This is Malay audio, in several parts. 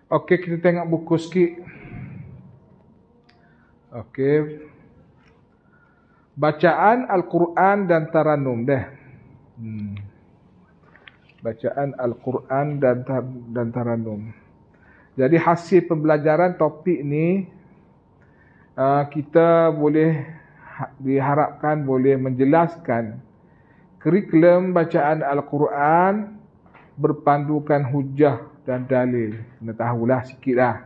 Okey, kita tengok buku sikit. Okey. Bacaan Al-Quran dan Taranum dah. Bacaan Al-Quran dan Taranum. Jadi hasil pembelajaran topik ni, kita boleh diharapkan boleh menjelaskan kurikulum bacaan Al-Quran berpandukan hujah dan dalil. Kena tahulah sikit lah.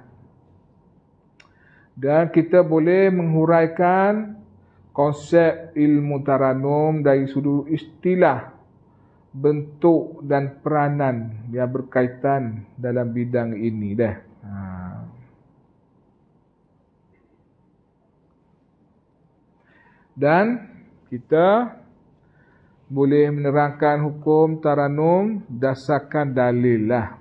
Dan kita boleh menghuraikan konsep ilmu taranum dari sudut istilah, bentuk dan peranan yang berkaitan dalam bidang ini dah. Dan kita boleh menerangkan hukum taranum berdasarkan dalil lah.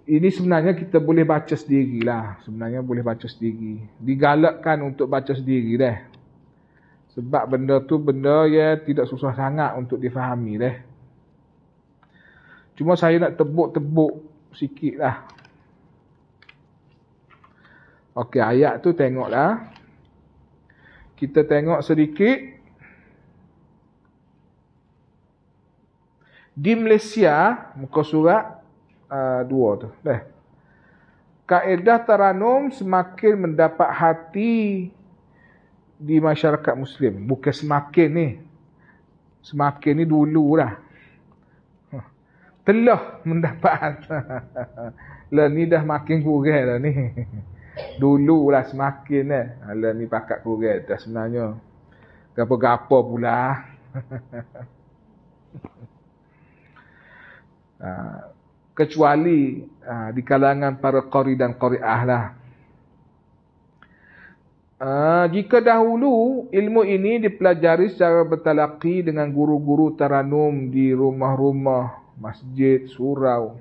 Ini sebenarnya kita boleh baca sendirilah. Sebenarnya boleh baca sendiri. Digalakkan untuk baca sendiri dah. Sebab benda tu benda yang tidak susah sangat untuk difahami dah. Cuma saya nak tebuk-tebuk sikit lah. Okey, ayat tu tengoklah. Kita tengok sedikit. Di Malaysia, muka surat 2 tu. Kaedah taranum semakin mendapat hati di masyarakat Muslim. Bukan semakin ni. Semakin ni dulu lah. Telah mendapat. Lah ni dah makin kurang lah ni. Dulu lah semakin lah. Lah ni pakat kurang dah sebenarnya. Gapa-gapa pula. Kecuali di kalangan para qari dan qari'ah lah. Jika dahulu ilmu ini dipelajari secara bertalaqi dengan guru-guru taranum di rumah-rumah, masjid, surau.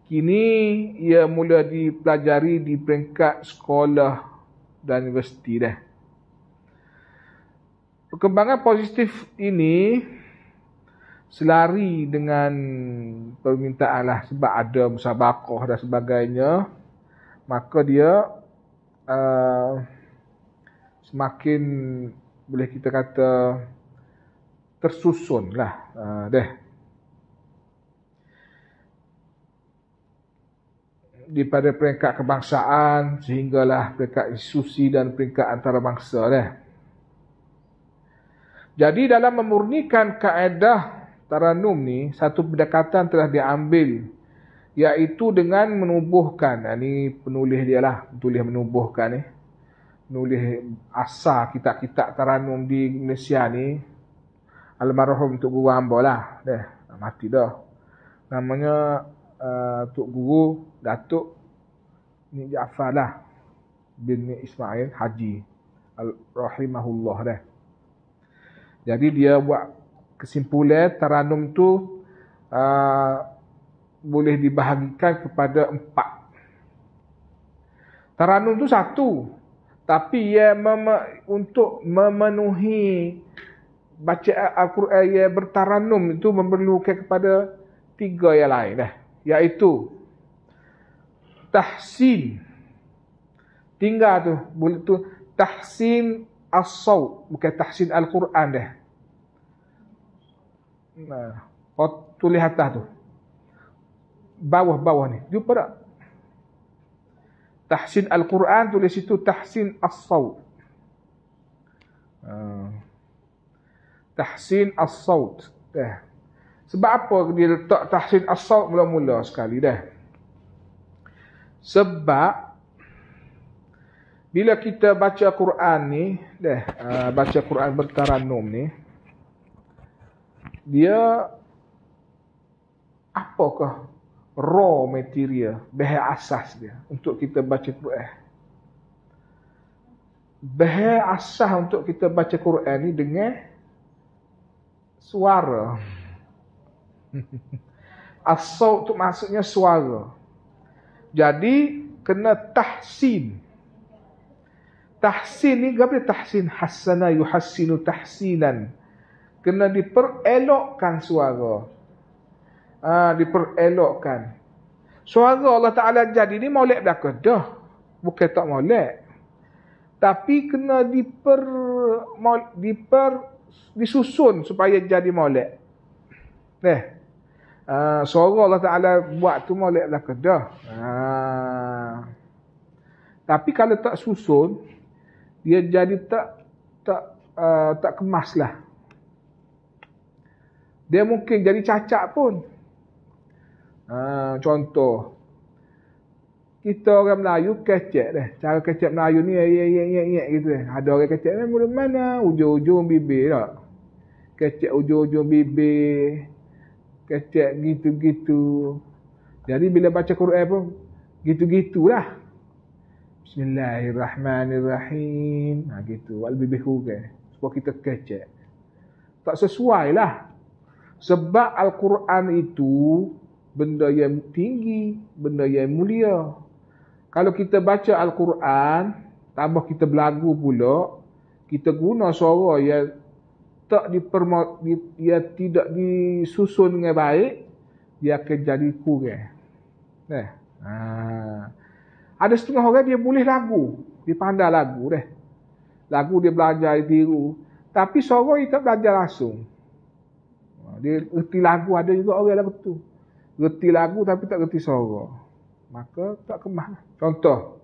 Kini ia mula dipelajari di peringkat sekolah dan universiti dah. Perkembangan positif ini selari dengan permintaan lah, sebab ada musabaqah dan sebagainya, maka dia semakin boleh kita kata tersusun lah daripada peringkat kebangsaan sehinggalah peringkat institusi dan peringkat antarabangsa dah. Jadi dalam memurnikan kaedah taranum ni, satu pendekatan telah diambil, iaitu dengan menubuhkan, ni penulis dia lah, penulis menubuhkan ni, penulis asal kitab-kitab taranum di Malaysia ni, almarhum Tok Guru hamba lah, mati dah. Namanya Tok Guru Datuk Ni Jaafar lah bin Ismail Haji rahimahullah dah. Jadi dia buat kesimpulan taranum tu boleh dibahagikan kepada 4. Taranum tu satu, tapi ia untuk memenuhi bacaan Al-Quran yang bertaranum itu memerlukan kepada 3 yang lain dah, iaitu tahsin. Tinggal tu boleh tu tahsin as-saut, bukan tahsin Al-Quran dah. Tulis atas tu, bawah ni, jumpa tak? Tahsin Al-Quran, tulis situ tahsin as-saut. Tahsin as-saut dah. Sebab apa dia letak tahsin as-saut mula-mula sekali dah? Sebab bila kita baca Quran ni baca Quran bertaranum ni, dia apakah raw material, bahan asas dia untuk kita baca Quran. Bahan asas untuk kita baca Quran ni dengan suara. As-saut tu maksudnya suara. Jadi kena tahsin. Tahsin ni apa? Tahsin hasana yuhassinu tahsinan. Kena diperelokkan suara. Diperelokkan. Suara Allah Ta'ala jadi ni molek belaka dah. Bukan tak molek. Tapi kena disusun supaya jadi molek. Suara Allah Ta'ala buat tu molek belaka dah. Tapi kalau tak susun, dia jadi tak kemas lah. Dia mungkin jadi cacat pun. Contoh, kita orang Melayu kecek dah. Cara kecek Melayu ni gitu. Ada orang kecek ni mula mana ujung-ujung bibir tak. Kecek ujung-ujung bibir, kecek gitu-gitu. Jadi bila baca Quran pun gitu-gitulah. Bismillahirrahmanirrahim. Gitu. Al-bibir huruf. Sebab kita kecek. Tak sesuai lah. Sebab Al-Quran itu benda yang tinggi, benda yang mulia. Kalau kita baca Al-Quran, tambah kita berlagu pula, kita guna suara yang tidak disusun dengan baik, dia akan jadi kurang. Ada setengah orang dia boleh lagu, dia pandai lagu deh. Lagu dia belajar, dia tiru. Tapi suara dia tak belajar langsung. Dia reti lagu, ada juga orang lagu tu. Reti lagu tapi tak reti suara. Maka tak kemah. Contoh.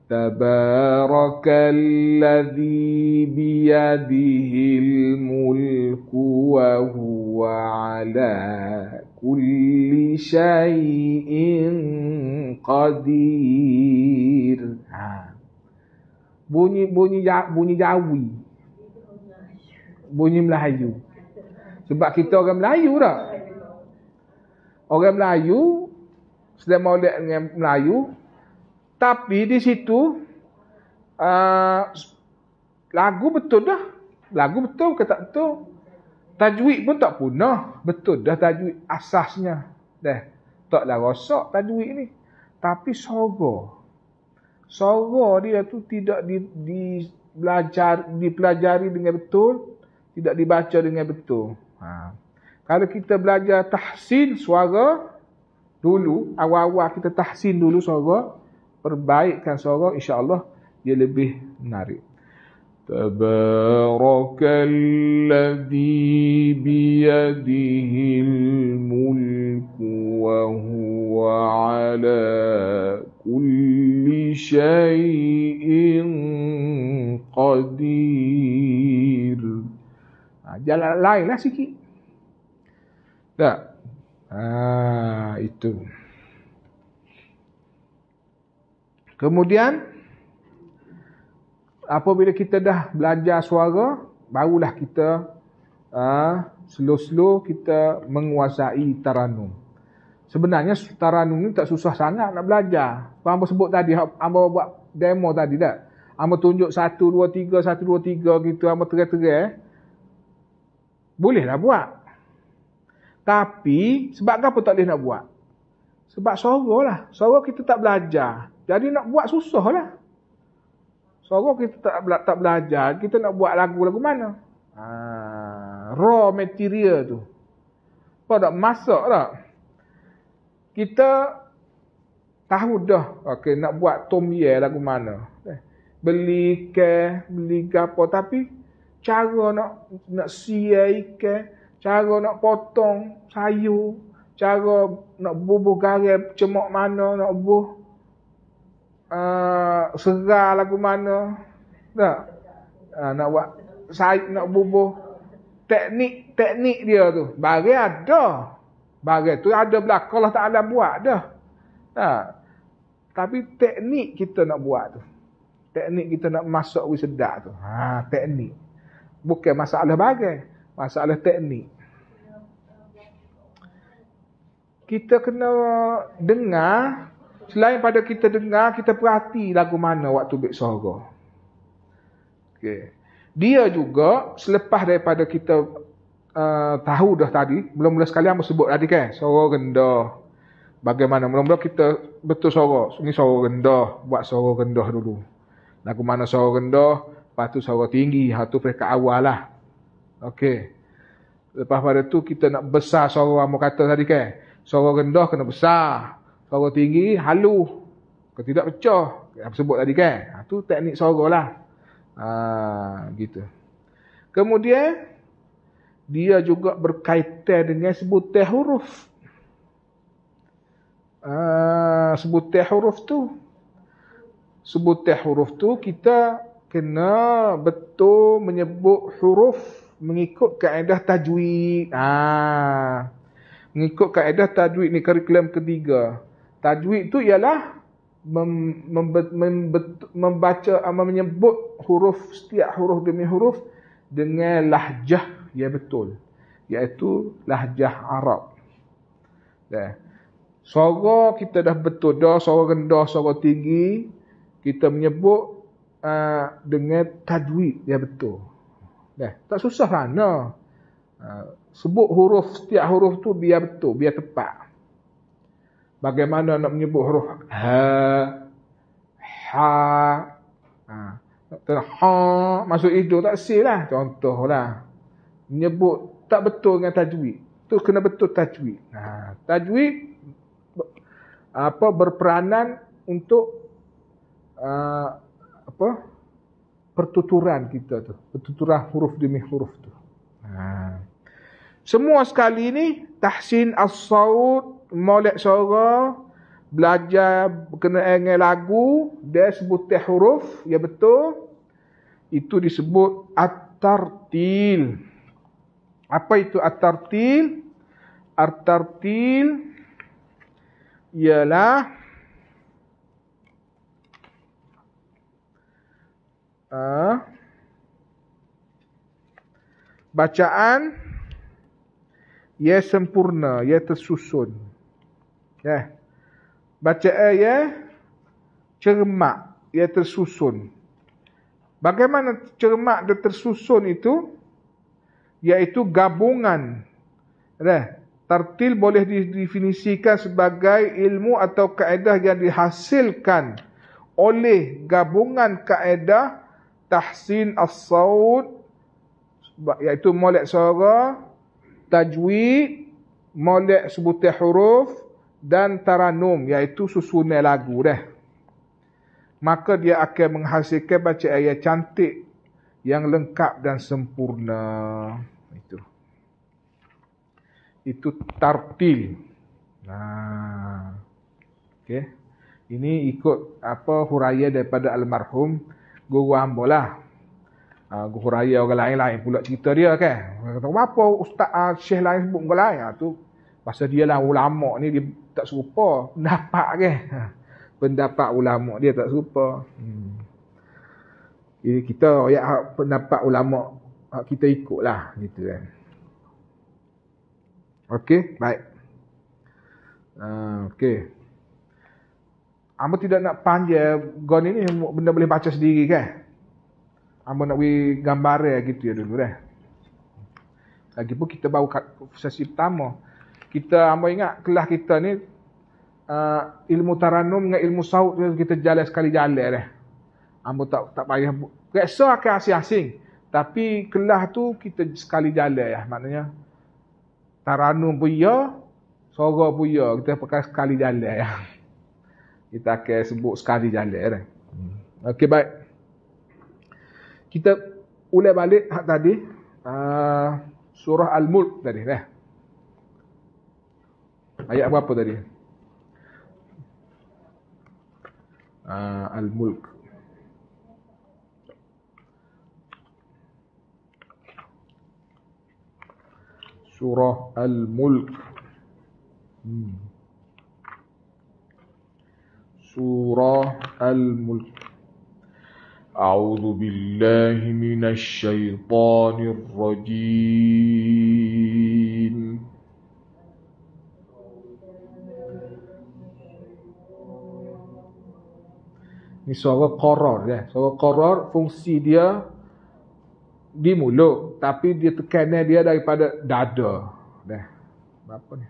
Tabarakalladzi biyadihil mulku wa huwa ala kulli syai'in qadir. Bunyi Jawi. Bunyi Melayu. Sebab kita orang Melayu tak? Orang Melayu sedang molek dengan Melayu, tapi di situ lagu betul dah. Lagu betul ke tak betul? Tajwid pun tak punah. Betul dah tajwid asasnya. Dah. Taklah rosak tajwid ni. Tapi suara dia tu tidak dipelajari dengan betul, tidak dibaca dengan betul. Kalau kita belajar tahsin suara dulu, awal-awal kita tahsin dulu suara, perbaikkan suara, insya-Allah dia lebih menarik. Tabarakalladzi biyadihil mulku wa huwa ala kulli syai'in qadir. Jalan lain lah sikit. Tak? Itu. Kemudian, apabila kita dah belajar suara, barulah kita slow-slow kita menguasai taranum. Sebenarnya taranum ni tak susah sangat nak belajar. Hamba sebut tadi, hamba buat demo tadi tak? Hamba tunjuk 1, 2, 3, 1, 2, 3 gitu, hamba terai-terai. Bolehlah buat. Tapi, sebab apa tak boleh nak buat? Sebab suara lah. Suara kita tak belajar. Jadi nak buat susah lah. Suara kita tak belajar, kita nak buat lagu mana? Raw material tu. Apa tak masak tak? Kita tahu dah, okay, nak buat tom ye lagu mana. Beli apa, tapi cara nak siai ikan, cara nak potong sayur, cara nak bubuh garam cemak mana, nak bubuh serar lagu mana, tak? Nak buat nak bubuh teknik dia tu. Barang ada. Barang tu ada belakang Allah Ta'ala buat dah. Tapi teknik kita nak buat tu. Teknik kita nak masak sedap tu. Teknik. Bukan masalah bagai, masalah teknik. Kita kena dengar, selain pada kita dengar, kita perhati lagu mana waktu baik suara. Okay. Dia juga selepas daripada kita tahu dah tadi, mula-mula sekali hamba sebut tadi kan, suara rendah. Bagaimana mula-mula kita betul suara. Ini suara rendah, buat suara rendah dulu. Lagu mana suara rendah, lepas tu suara tinggi, tu peringkat awal lah. Okey. Lepas pada tu kita nak besar suara Amo kata tadi kan. Suara rendah kena besar. Suara tinggi halu. Kalau tidak pecah. Yang sebut tadi kan. Tu teknik suara lah. Gitu. Kemudian dia juga berkaitan dengan sebutan huruf. Sebutan huruf tu kita kena betul menyebut huruf mengikut kaedah tajwid. Mengikut kaedah tajwid ni kurikulum ketiga. Tajwid tu ialah membaca, menyebut huruf, setiap huruf demi huruf dengan lahjah yang betul, iaitu lahjah Arab. Suara kita dah betul dah, suara rendah, suara tinggi, kita menyebut dengan tajwid yang betul. Tak susah sana. Sebut huruf, setiap huruf tu biar betul, biar tepat. Bagaimana nak menyebut huruf ha, masuk hidung tak sih lah. Contohlah. Menyebut tak betul dengan tajwid. Tu kena betul tajwid. Tajwid berperanan untuk pertuturan kita tu. Pertuturan huruf demi huruf tu. Semua sekali ni tahsin as-saut, molek suara, belajar berkenaan lagu, dia sebut huruf yang betul, itu disebut at-tartil. Apa itu at-tartil? At-tartil ialah bacaan ia sempurna, ia tersusun. Bacaan ia cermat, ia tersusun. Bagaimana cermat dan tersusun itu? Iaitu gabungan. Tartil boleh didefinisikan sebagai ilmu atau kaedah yang dihasilkan oleh gabungan kaedah tahsin as-saut, iaitu molek suara, tajwid, molek sebutan huruf, dan taranum, iaitu susunan lagu maka dia akan menghasilkan bacaan yang cantik, yang lengkap dan sempurna. Itu tartil. Okey. Ini ikut huraian daripada almarhum guru hamba lah. Guru huraian orang lain pula cerita dia kan. Kata apa ustaz syekh lain sebut orang lain. Tu pasal dia lah ulama ni dia tak serupa pendapat kan. Pendapat ulama dia tak serupa. Jadi kita ayat pendapat ulama kita ikutlah gitu kan. Okey, baik. Okey. Amba tidak nak panjang gon ini, benda boleh baca sendiri kan. Amba nak beri gambaran gitu ya dulu Lagipun kita baru sesi pertama. Amba ingat kelas kita ni ilmu taranum dengan ilmu saut kita jalan sekali jalan Amba tak payah rasa akan asing-asing. Tapi kelas tu kita sekali jalan maknanya taranum pun ya, suara pun ya, kita pakai sekali jalan Kita akan sebut sekali jalan Okey, baik. Kita ulang balik tadi surah Al-Mulk tadi ayat berapa tadi? Al-Mulk. Surah Al-Mulk. Surah Al-Mulk. A'udzu billahi minasy syaithanir rajim. Ini suara qarar Suara qarar fungsi dia di mulut, tapi dia tekanan dia daripada dada. Apa ni?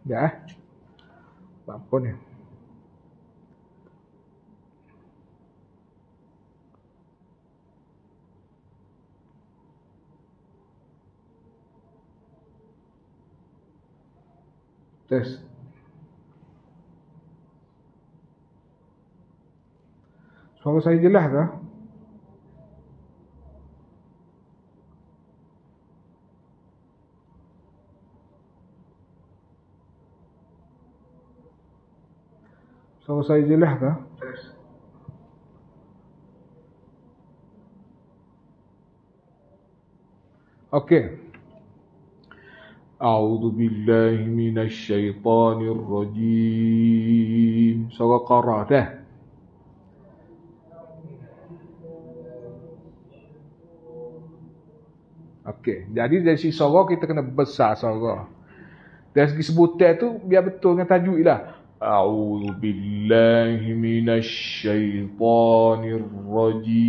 Ya. Apa ni? Tes. Suara saya jelas kah? Suara saya jelas kah? Okey. A'udzu billahi minasy syaithanir rajim. Suara qara dah. Okey, jadi dari segi suara kita kena besar suara. Dari segi sebutan tu biar betul dengan tajwid lah. A'udzu billahi minasy syaithanir rajim.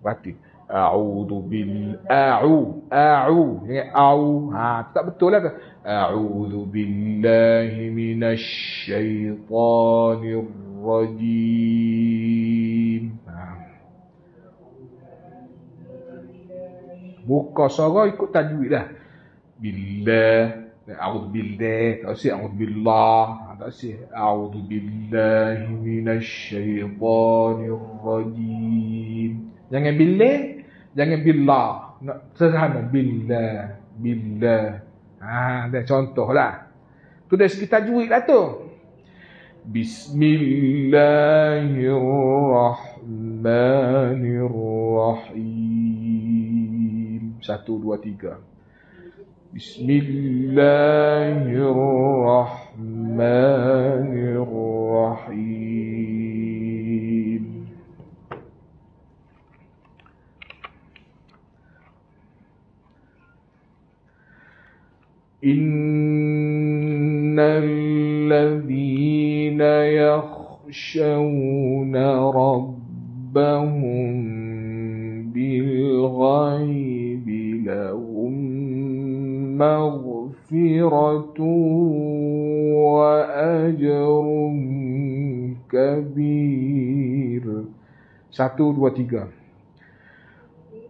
Berarti a'udzu bil a'u jangan au. Tak betul lah. A'udzu billahi minasy syaithanir rajim. Buka suara ikut tajwid dah. Billah, a'udzu billah, tak usah a'udzu billah, tak usah a'udzu billahi minasy syaithanir rajim. Jangan billah, jangan billah. Nak sederhana billah, billah. Dah contohlah. Tu dari segi tajwid lah tu. Bismillahirrahmanirrahim. 1, 2, 3. Bismillahirrahmanirrahim. Innal ladzina yakhshawna rabbahum bil ghaibi lahum maghfiratun wa ajrun kabir. 1, 2, 3.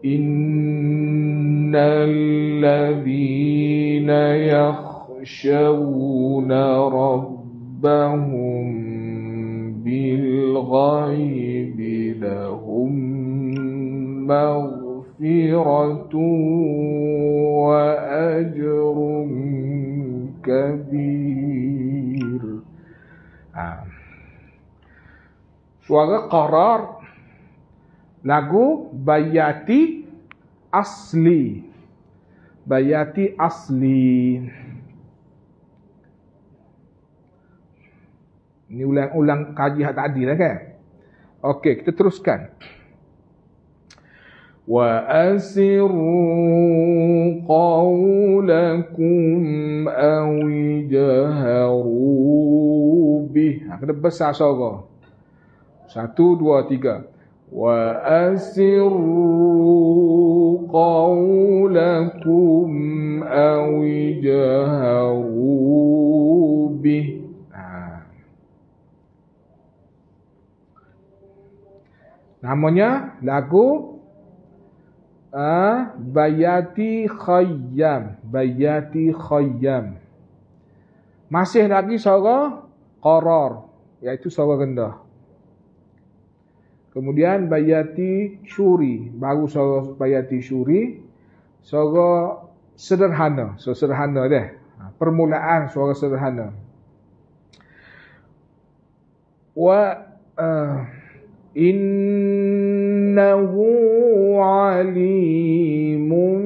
Innal ladzina yakhshawna rabbahum bil ghaibi lahum maghfiratun wa ajrun kabir. Suara qarar lagu Bayati Asli. Bayati Asli. Ini ulang-ulang kaji hak tadi lah kan. Okey, kita teruskan. Wa asirru qawlakum aw jaharu bih. Kena besar suara. 1, 2, 3. Wa asirru qawlakum aw jaharu bih. Namanya lagu Bayati Khayyam. Bayati Khayyam. Masih lagi suara qarar, iaitu suara rendah. Kemudian Bayati Syuri, baru suara Bayati Syuri, suara sederhana, suara sederhana dah. Permulaan suara sederhana. Wa innahu alimun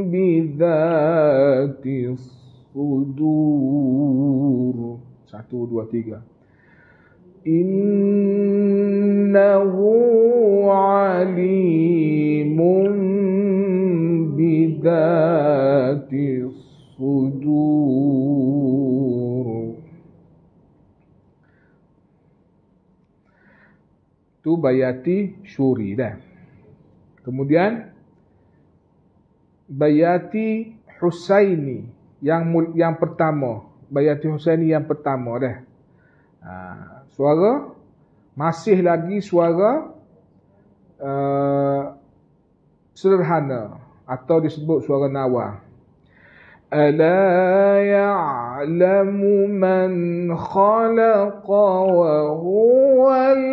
bidzatis sudur. 1, 2, 3. Innahu alimun bidzatis sudur. Tu Bayati Syuri dah. Kemudian Bayati Husaini yang pertama. Bayati Husaini yang pertama dah. Suara masih lagi suara sederhana atau disebut suara nawa. Ala ya'lamu man khalaqa wa huwal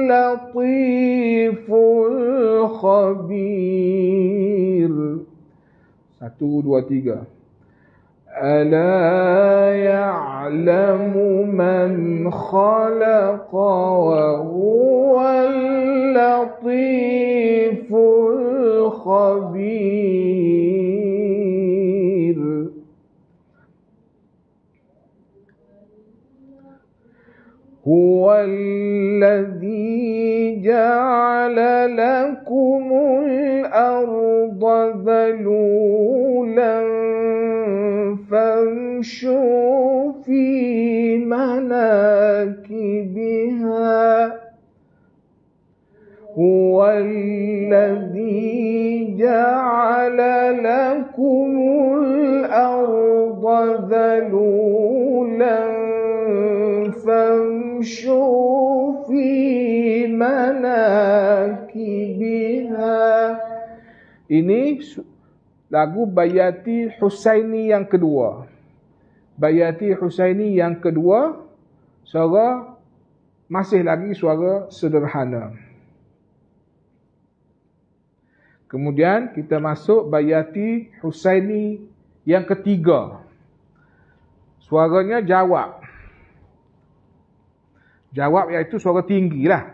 latiful khabir. 1, 2, 3. Ala ya'lamu man khalaqa wa huwal latiful khabir. Huwallazi ja'ala lakumul arda dhalulan famshu fi manakibiha. Huwallazi ja'ala lakumul arda dhalulan famshu fi manakibiha. Ini lagu Bayati Husaini yang kedua. Bayati Husaini yang kedua, suara masih lagi suara sederhana. Kemudian kita masuk Bayati Husaini yang ketiga. Suaranya jawab. Jawab iaitu suara tinggi lah.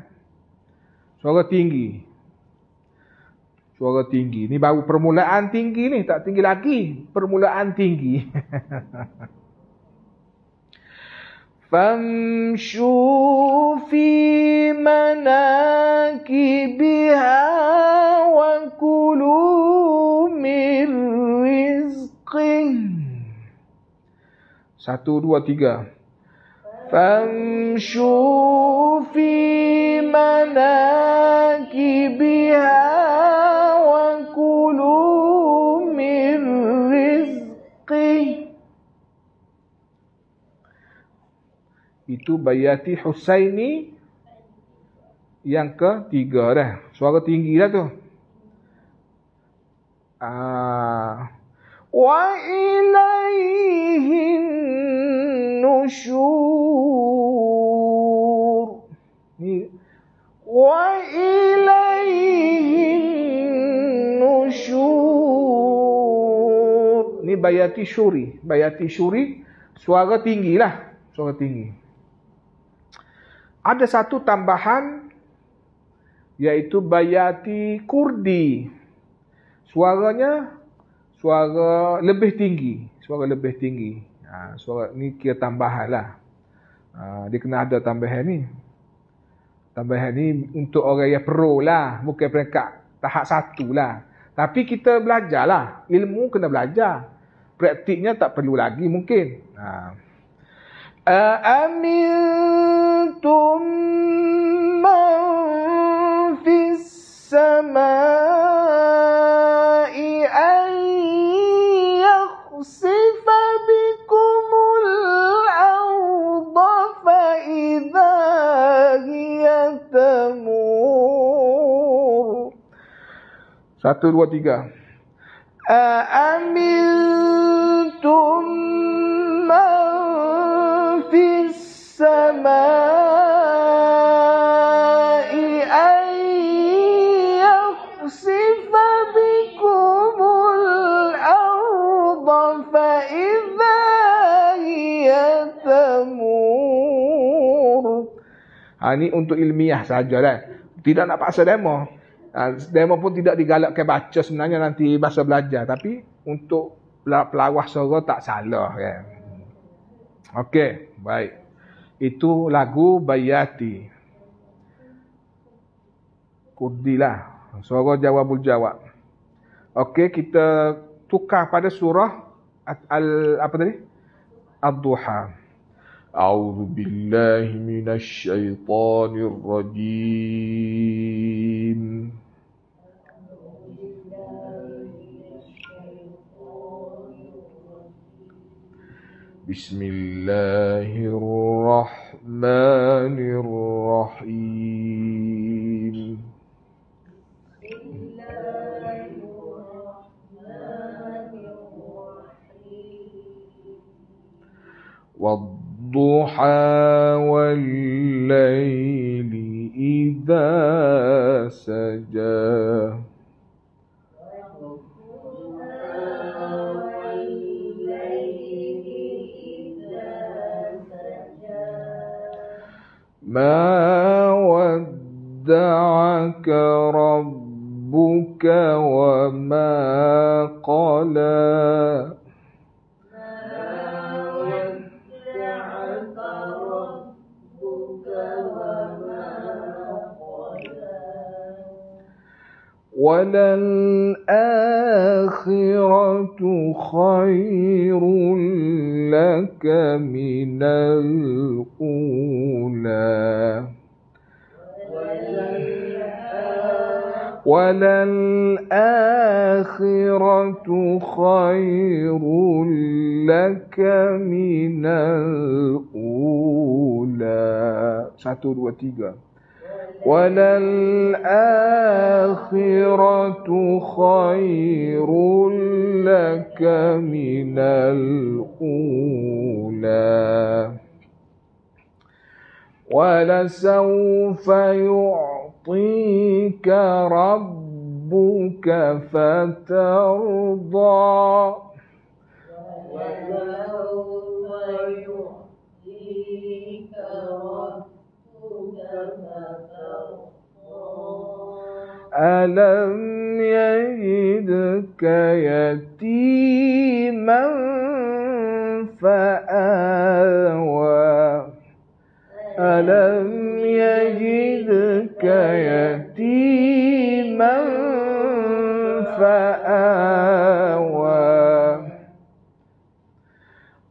Suara tinggi. Suara tinggi. Ni baru permulaan tinggi ni. Tak tinggi lagi. Permulaan tinggi. Famshu fi manakibiha wa kulu min rizqih. 1, 2, 3. Famshu fi manakibiha wa kulu min rizqih. Itu Bayati Husaini yang ketiga dah. Suara tinggi dah tu. Wa ilaihin nusyur. Ni wa ilaihin nusyur. Ni Bayati Syuri. Bayati Syuri suara tinggi lah. Suara tinggi. Ada satu tambahan iaitu Bayati Kurdi. Suaranya suara lebih tinggi. Suara lebih tinggi. Suara ni kira tambahan lah. Dia kena ada tambahan ni. Tambahan ni untuk orang yang pro lah. Bukan peringkat tahap 1 lah. Tapi kita belajar lah. Ilmu kena belajar. Praktiknya tak perlu lagi mungkin. Amintum man fis samai an yakhsifa bikumul arda fa idza hiya tamur. 1, 2, 3. Amintum man fis samai an yakhsifa bikumul arda fa idza hiya tamur. Ini untuk ilmiah sajalah. Tidak nak paksa demo. Demo pun tidak digalakkan baca sebenarnya nanti bahasa belajar. Tapi untuk pelawah suara tak salah kan. Okey, baik. Itu lagu Bayati Kurdi lah. Suara jawabul jawab. Okey, kita tukar pada surah apa tadi? Ad-Duha. A'udzu billahi minasy syaithanir rajim. Bismillahirrahmanirrahim. Wadduha wal-laili idza saja. Ma wadda'aka rabbuka wa ma qala. وَلَلْآخِرَةُ خَيْرٌ لَكَ مِنَ الْأُولَى وَلَلْآخِرَةُ خَيْرٌ لَكَ مِنَ الْأُولَى. 1, 2, 3. وَلَلْآخِرَةُ خَيْرٌ لَكَ مِنَ الْأُولَى وَلَسَوْفَ يُعْطِيكَ رَبُّكَ فَتَرْضَى. أَلَمْ يَجِدْكَ يَتِيمًا فَآوَى أَلَمْ يَجِدْكَ يَتِيمًا فَآوَى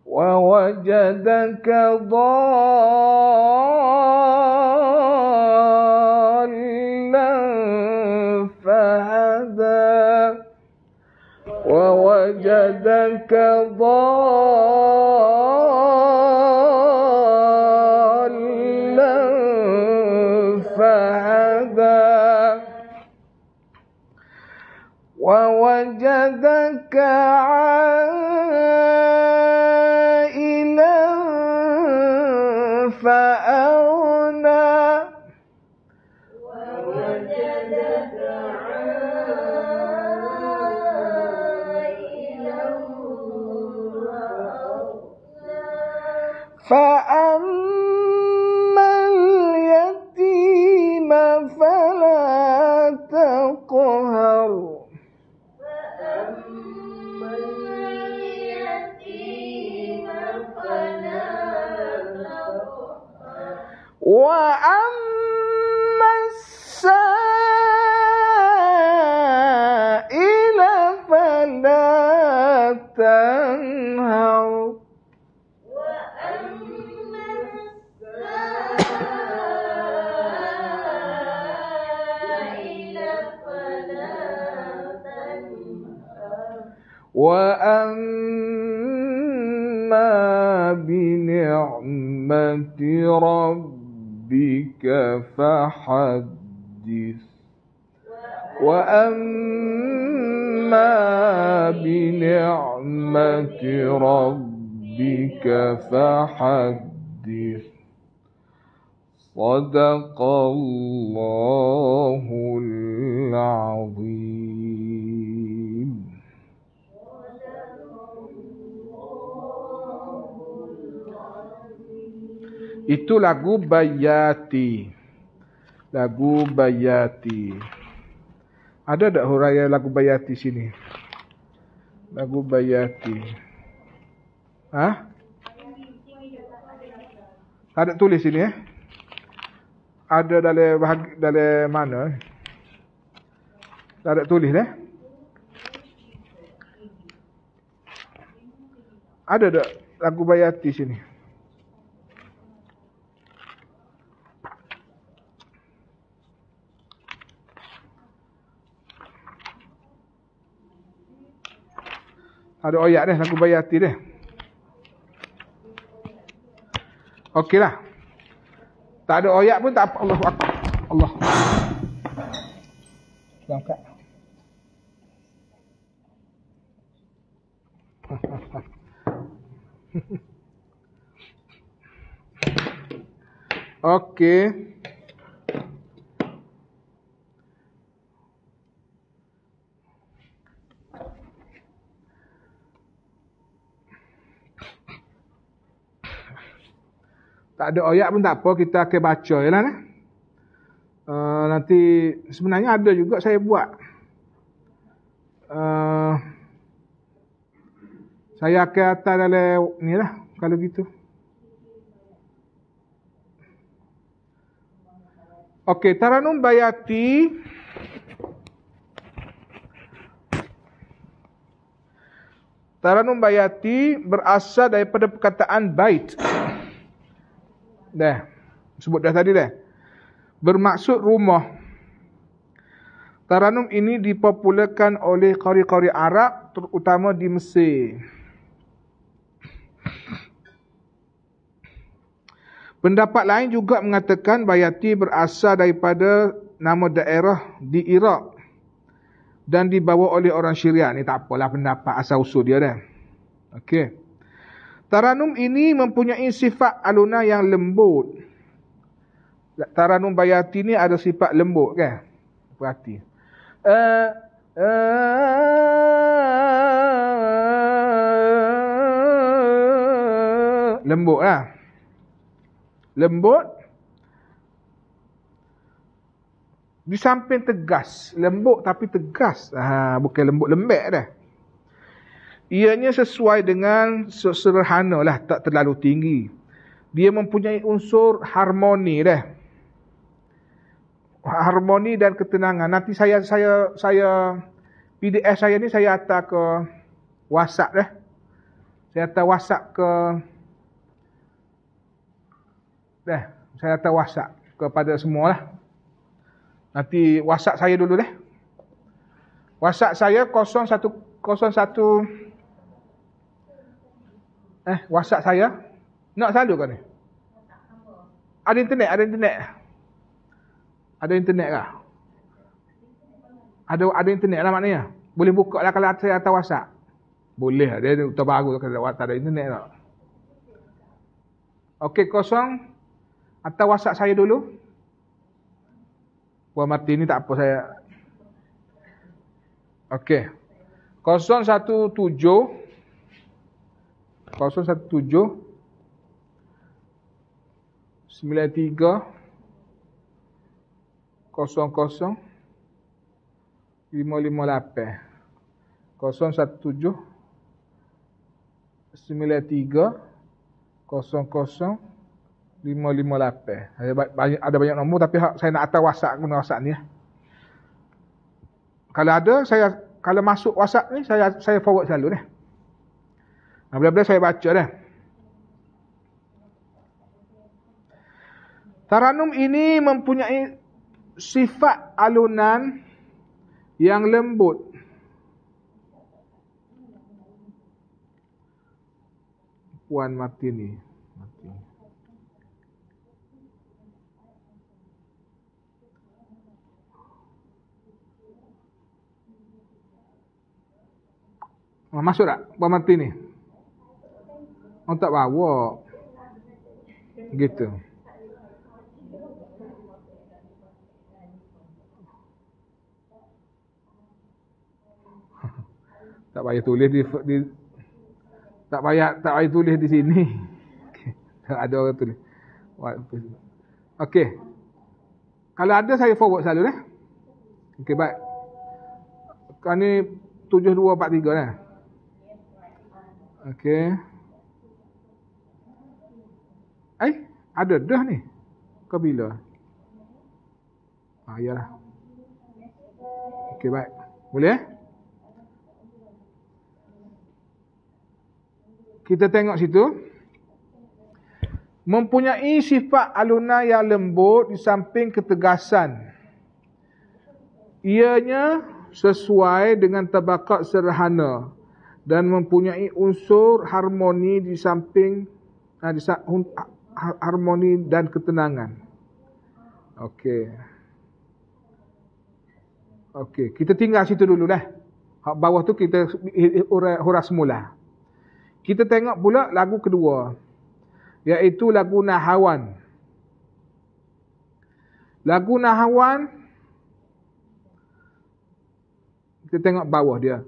وَوَجَدَكَ ضَالًّا فَهَدَى وَوَجَدَكَ ضَالًّا فَهَدَى وَوَجَدَكَ عَائِلًا فَأَغْنَى فَأَمَّا الْيَتِيمَ فَلَا تَقْهَرْ وَأَمَّا السَّائِلَ فَلَا تَنْهَرْ وَأَمَّا بِنِعْمَةِ رَبِّكَ فَحَدِّثْ وَأَمَّا بِنِعْمَةِ رَبِّكَ فَحَدِّثْ. صدق الله العظيم. Itu lagu Bayati. Lagu Bayati. Ada tak huraian lagu Bayati sini? Lagu Bayati. Hah? Ada tulis sini ya? Ada dalam mana? Tak ada tulis dah? Ada tak lagu Bayati sini? Ada oyak dah lagu Bayati dah. Okeylah. Tak ada oyak pun tak apa. Allahu Akbar. Allah. Angkat. Okey. Tak ada ayat pun tak apa, kita akan baca je lah. Nanti sebenarnya ada juga saya buat. Saya akan atas dalam ni lah, kalau gitu. Okey, Taranum Bayati. Taranum Bayati berasal daripada perkataan bait. Dah, sebut dah tadi dah. Bermaksud rumah. Taranum ini dipopularkan oleh qari-qari Arab, terutama di Mesir. Pendapat lain juga mengatakan Bayati berasal daripada nama daerah di Iraq dan dibawa oleh orang Syria. Ni tak apalah pendapat asal usul dia dah. Okey. Taranum ini mempunyai sifat alunan yang lembut. Taranum Bayati ni ada sifat lembut kan? Perhati. Lembut lah. Lembut. Di samping tegas. Lembut tapi tegas. Bukan lembut lembek dah. Ianya sesuai dengan sederhana lah, tak terlalu tinggi. Dia mempunyai unsur harmoni dah. Harmoni dan ketenangan. Nanti saya PDF saya ni saya hantar ke WhatsApp dah. Saya hantar WhatsApp ke saya hantar WhatsApp kepada semua lah. Nanti WhatsApp saya dulu dah. WhatsApp saya 0101 WhatsApp saya. Nak selalu kan ni? Ada internet? Ada internet kah? Ada internet lah maknanya. Boleh buka lah kalau saya hantar WhatsApp. Boleh lah. Dia terbaru kalau tak ada internet tak. Okey, hantar WhatsApp saya dulu. Puan Martin ni tak apa saya. Okey. 017 93 00 558 017 93 00 558. Ada banyak nombor tapi saya nak hantar WhatsApp guna WhatsApp ni. Kalau ada kalau masuk WhatsApp ni saya forward selalu dah. Bila-bila saya baca dah. Taranum ini mempunyai sifat alunan yang lembut. Puan Martini. Masuk tak Puan Martini? Oh tak bawa. Gitu. Tak payah tulis tak payah tulis di sini. Ada orang tulis. Okey. Kalau ada saya forward selalu dah. Okey, baik. Kan ni 7243 dah. Okey. Ada dah ni. Kau bila? Yalah. Okey, baik. Boleh? Kita tengok situ. Mempunyai sifat alunan yang lembut di samping ketegasan. Ianya sesuai dengan tabakat sederhana dan mempunyai unsur harmoni di samping harmoni dan ketenangan. Okey. Okey, kita tinggal situ dulu dah. Hak bawah tu kita huraikan semula. Kita tengok pula lagu kedua, iaitu lagu Nahawan. Lagu Nahawan, kita tengok bawah dia.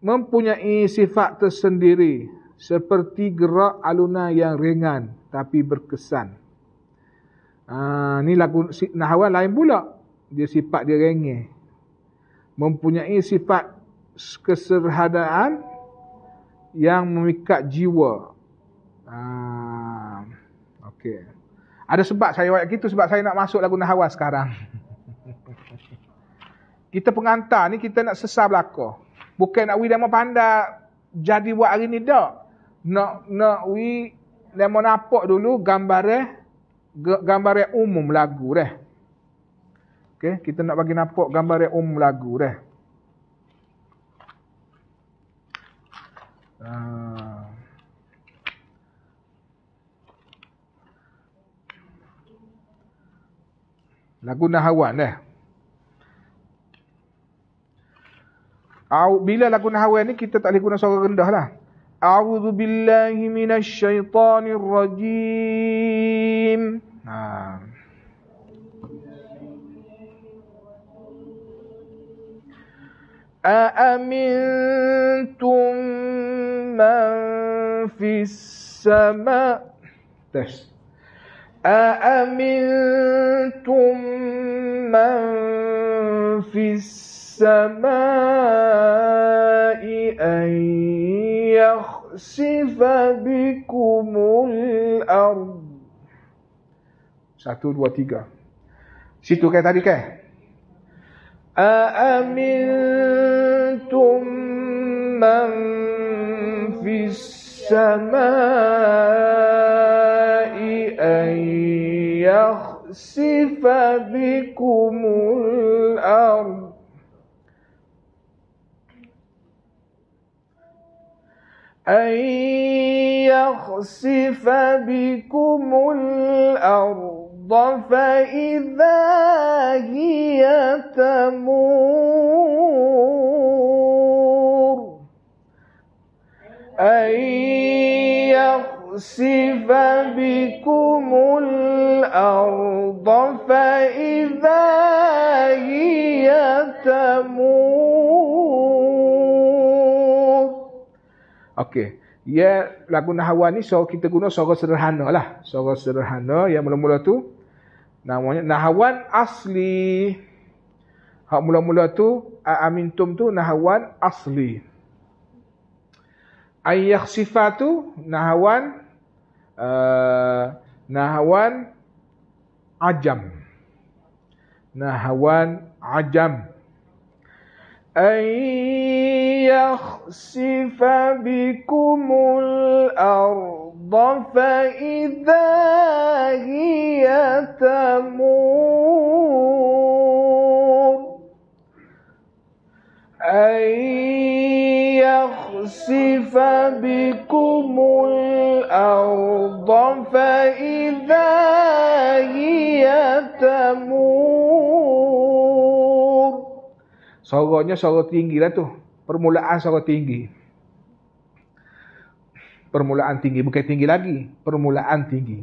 Mempunyai sifat tersendiri, seperti gerak alunan yang ringan tapi berkesan. Ni lagu Nahawan lain pula. Dia sifat dia rengeh. Mempunyai sifat kesederhanaan yang memikat jiwa. Okey. Ada sebab saya buat gitu, sebab saya nak masuk lagu Nahawan sekarang. Kita pengantar ni, kita nak sesar belakang. Bukan nak demo pandai jadi buat hari ni dak. Nak demo nampak dulu gambar umum lagu dah. Okey, kita nak bagi nampak gambar umum lagu dah. Lagu Nahawan dah. Bila lagu Nahawan ni kita tak boleh guna suara rendah lah. A'udzu billahi minasy syaithanir rajim. Aamintum man fis sama. Tes. Aamintum man fis samai an yakhsifa bikumul ard. 1, 2, 3. Situ kan tadi kan? Aamintum man fis samai an yakhsifa bikumul ard. أن يخسف بكم الأرض فإذا هي تمور أن يخسف بكم الأرض فإذا هي تمور. Okey. Ya, lagu Nahawan ni so kita guna suara sederhana lah. Suara sederhana yang mula-mula tu namanya Nahawan asli. Hak mula-mula tu Amintum tu Nahawan asli. Ayyakhsifa tu Nahawan Nahawan ajam. Nahawan ajam. أن يخسف بكم الأرض فإذا هي تمور أن يخسف بكم الأرض فإذا هي تمور. Suaranya suara tinggi lah tu. Permulaan suara tinggi. Permulaan tinggi. Bukan tinggi lagi. Permulaan tinggi.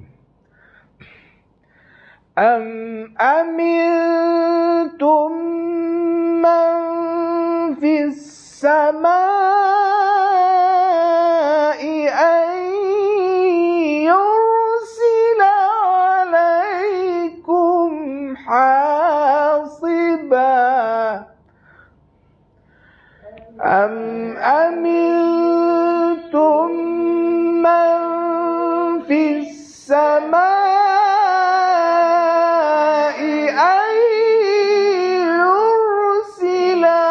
Amintum man fis samai an yursila alaikum hasiba. Amintum man fis samai an yursila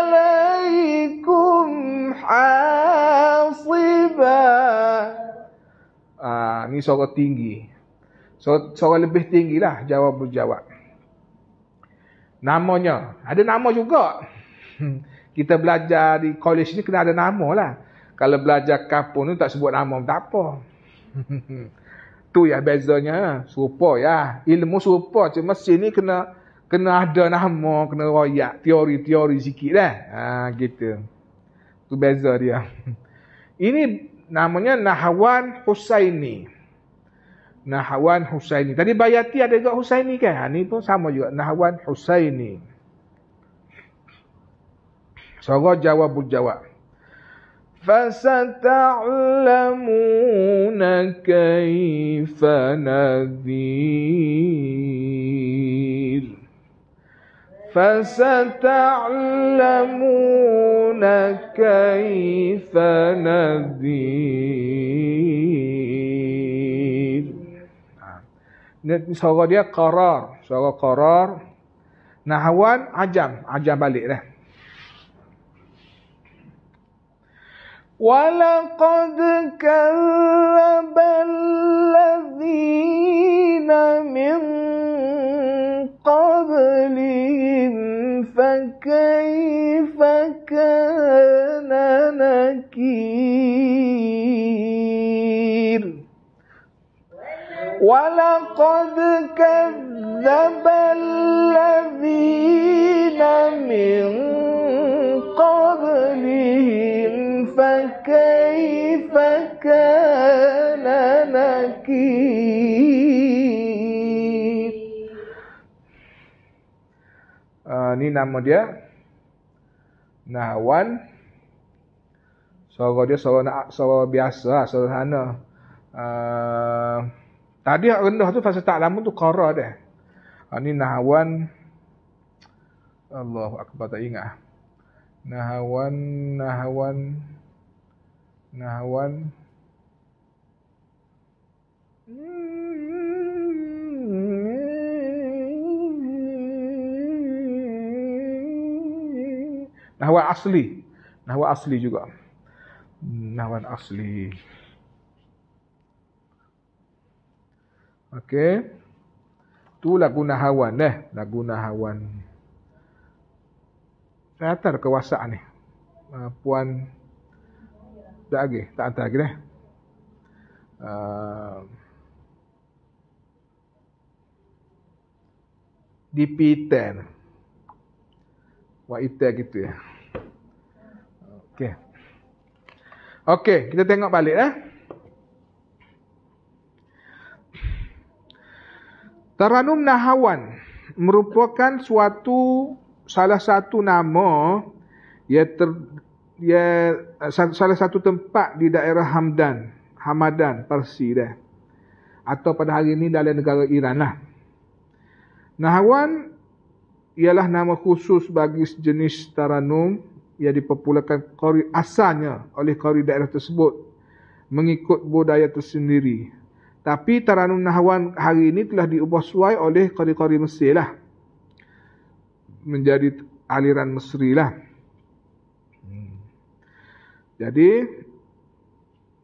alaikum hasiba. Ni suara tinggi. Suara lebih tinggi lah jawab berjawab. Namanya, ada nama juga. Kita belajar di college ni kena ada nama lah. Kalau belajar kampung ni tak sebut nama tak apa. Tu ya bezanya. Serupa ya. Ilmu serupa. Cuma sini kena ada nama, kena royak. Teori-teori sikit lah. Gitu. Tu beza dia. Ini namanya Nahwan Husaini. Nahwan Husaini. Tadi Bayati ada juga Husaini kan? Ni pun sama juga. Nahwan Husaini. Surah Jawabul Jawab. Fasata'lamuna kaifa nadhir. Fasata'lamuna kaifa nadhir. Ini surah dia qarar. Surah qarar. Nahwan ajam. Ajam balik dah. وَلَقَدْ كَذَّبَ الَّذِينَ مِنْ قَبْلِهِمْ فَكَيْفَ كَانَ نَكِيرِ وَلَقَدْ كَذَّبَ الَّذِينَ مِنْ قَبْلِهِمْ فَكَيْفَ كَانَ نَكِيرِ. Ni nama dia Nahwan. Suara dia suara biasa, sederhana. Tadi yang rendah tu fasa tak lama tu qara dah. Ni Nahwan. Allahu akbar, tak ingat. Nahwan. Nahwan asli. Nahwan asli juga. Nahwan asli. Okey. Tu lagu Nahwan lagu Nahwan. Saya hantar ke WhatsApp ni. Puan tak lagi, tak hantar lagi dah. DP10. Wa'ita gitu ya. Okey. Okey, kita tengok balik Taranum Nahwan merupakan salah satu nama salah satu tempat di daerah Hamadan, Parsi dah. Atau pada hari ini dalam negara Iran lah. Nahwan ialah nama khusus bagi sejenis taranum yang dipopularkan asalnya oleh qari daerah tersebut mengikut budaya tersendiri. Tapi taranum Nahwan hari ini telah diubah suai oleh qari-qari Mesir lah. Menjadi aliran Mesri lah. Jadi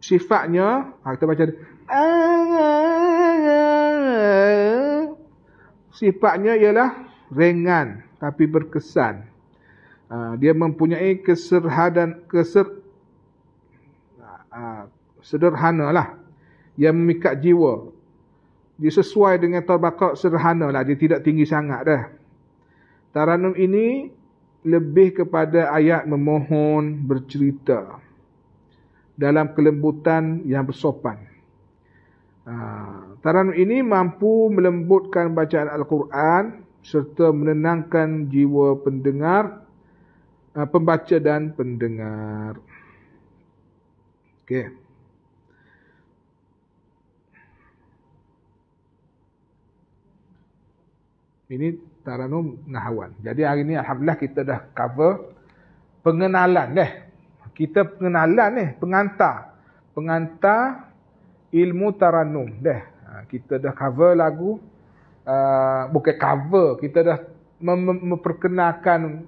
sifatnya kita baca sifatnya ialah ringan tapi berkesan. Dia mempunyai sederhana lah yang memikat jiwa. Dia sesuai dengan tabaqat sederhana lah, dia tidak tinggi sangat dah. Taranum ini lebih kepada ayat memohon, bercerita dalam kelembutan yang bersopan. Taranum ini mampu melembutkan bacaan Al-Quran serta menenangkan jiwa pembaca dan pendengar. Okey. Ini Taranum Nahwan. Jadi hari ni alhamdulillah kita dah cover pengenalan dah. Kita pengenalan pengantar ilmu taranum dah. Kita dah cover lagu, bukan cover, kita dah memperkenalkan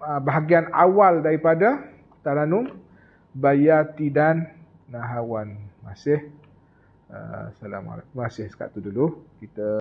bahagian awal daripada taranum, Bayati dan Nahwan. Masih. Assalamualaikum. Masih sekat tu dulu. Kita